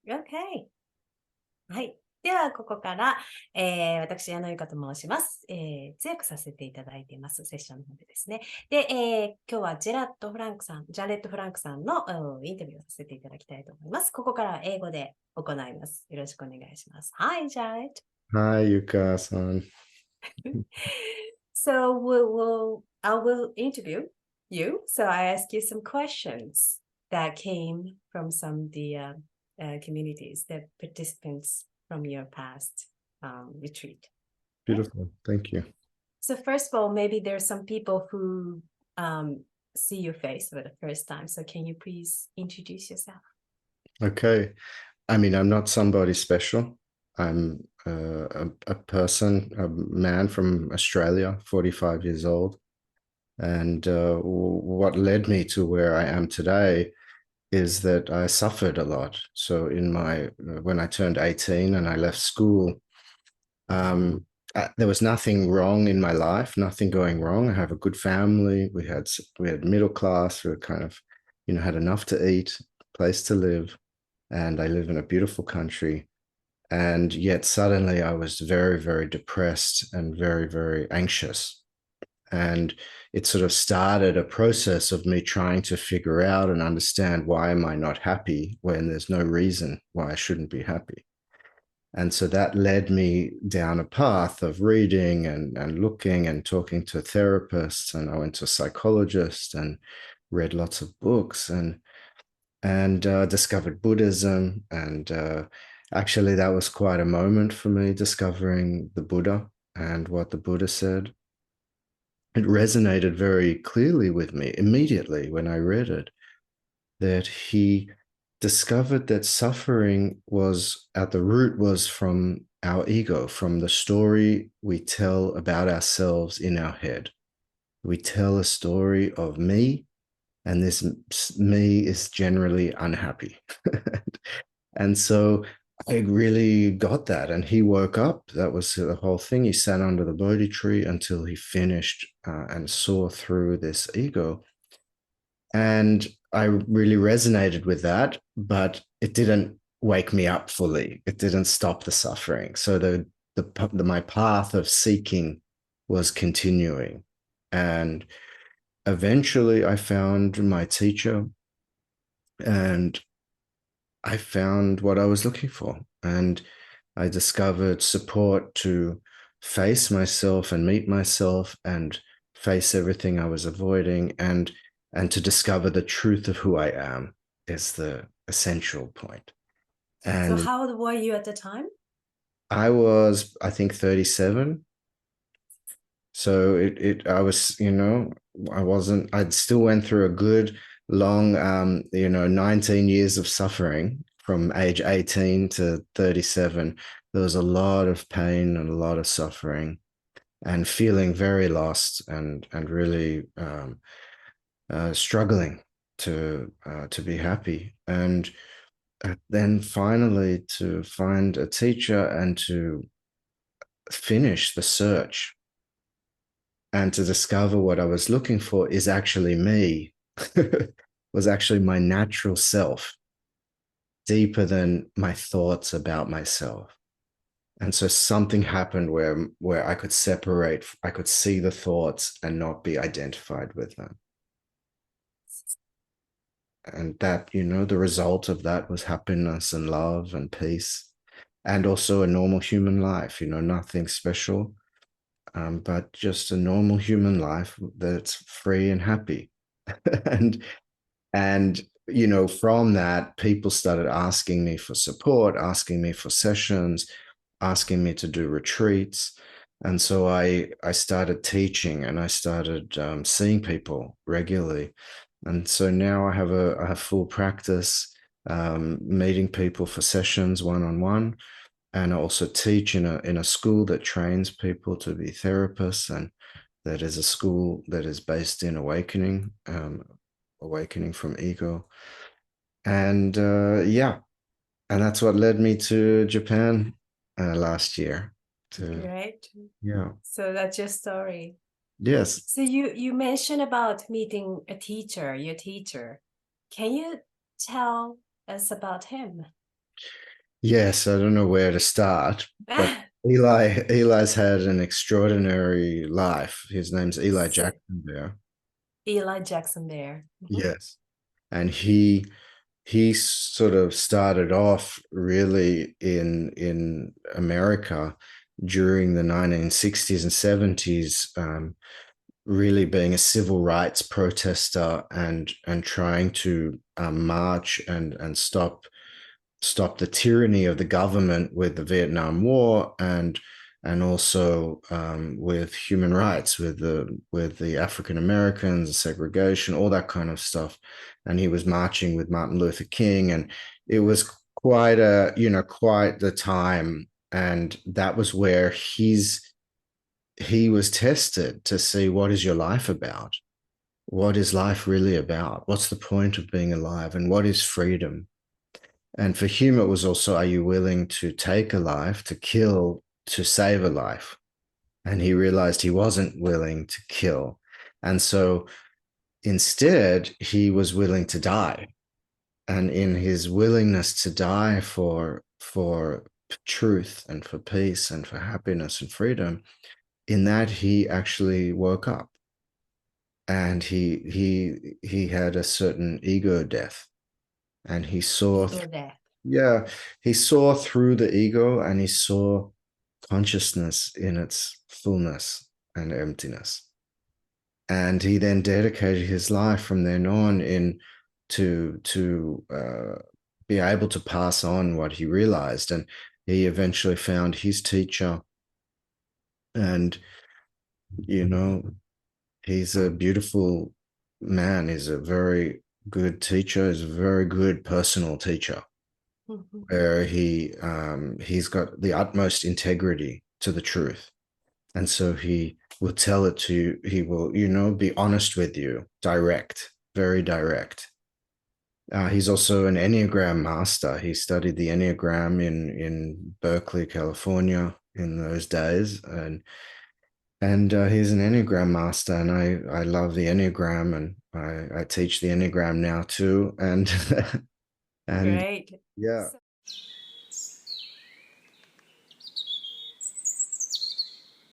Okay. はい。では、ここから、私、矢野由香と申します。通訳させていただいています。セッションの方でですね。で、今日はジャレッド・フランクさんのインタビューをさせていただきたいと思います。ここからは英語で行います。よろしくお願いします。Hi, Jared. Hi, Yuka-san. So, I will interview you. So, I ask you some questions that came from some of the communities, the participants from your past retreat. Beautiful. Thank you. So first of all, maybe there's some people who see your face for the first time. So can you please introduce yourself? Okay. I mean, I'm not somebody special. I'm a person, a man from Australia, 45 years old. And what led me to where I am today is that I suffered a lot. So when I turned 18 and I left school, there was nothing wrong in my life, nothing going wrong. I have a good family. We had middle class. We were kind of, had enough to eat, place to live, and I live in a beautiful country. And yet suddenly I was very, very depressed and very, very anxious. And it sort of started a process of me trying to figure out and understand, why am I not happy when there's no reason why I shouldn't be happy? And so that led me down a path of reading and looking and talking to therapists. And I went to a psychologist and read lots of books and discovered Buddhism. And actually, that was quite a moment for me, discovering the Buddha and what the Buddha said. It resonated very clearly with me immediately when I read it, that he discovered that suffering was at the root was from our ego, from the story we tell about ourselves in our head. We tell a story of me, and this me is generally unhappy. And so I really got that. And he woke up. That was the whole thing. He sat under the Bodhi tree until he finished and saw through this ego. And I really resonated with that, but it didn't wake me up fully. It didn't stop the suffering. So my path of seeking was continuing. And eventually I found my teacher, and I found what I was looking for. And I discovered support to face myself and meet myself and face everything I was avoiding, and to discover the truth of who I am is the essential point. And so how old were you at the time? I was, I think, 37. So I still went through a good long, 19 years of suffering from age 18 to 37. There was a lot of pain and a lot of suffering and feeling very lost and really struggling to be happy. And then finally to find a teacher and to finish the search and to discover what I was looking for is actually me, was actually my natural self, deeper than my thoughts about myself. And so something happened where I could separate, I could see the thoughts and not be identified with them. And that, the result of that was happiness and love and peace, and also a normal human life, nothing special, but just a normal human life that's free and happy. and from that, people started asking me for support, asking me for sessions, asking me to do retreats. And so I started teaching, and I started seeing people regularly. And so now I have full practice, meeting people for sessions one-on-one. And I also teach in a school that trains people to be therapists, and that is a school that is based in awakening from ego. And and that's what led me to Japan last year. Great. Yeah. So that's your story. Yes. So you mentioned about meeting your teacher. Can you tell us about him? Yes, I don't know where to start, but Eli's had an extraordinary life. His name's Eli Jackson Bear. Eli Jackson Bear. Yes. And he sort of started off really in America during the 1960s and 70s, really being a civil rights protester and trying to march and stop the tyranny of the government with the Vietnam War and also with human rights, with the African Americans, segregation, all that kind of stuff. And he was marching with Martin Luther King, and it was quite the time. And that was where he was tested to see, what is your life about? What is life really about? What's the point of being alive? And what is freedom? And for him, it was also, are you willing to take a life, to kill, to save a life? And he realized he wasn't willing to kill. And so instead, he was willing to die. And in his willingness to die for truth and for peace and for happiness and freedom, in that he actually woke up. And he had a certain ego death. And he saw, he saw through the ego, and he saw consciousness in its fullness and emptiness. And he then dedicated his life from then on to be able to pass on what he realized. And he eventually found his teacher. And, he's a beautiful man. He's a very good teacher. He's a very good personal teacher, where he's got the utmost integrity to the truth. And so he will tell it to you. He will, be honest with you, direct, very direct. He's also an Enneagram master. He studied the Enneagram in Berkeley, California in those days. And he's an Enneagram master, and I love the Enneagram, and I teach the Enneagram now too. And Great. Yeah.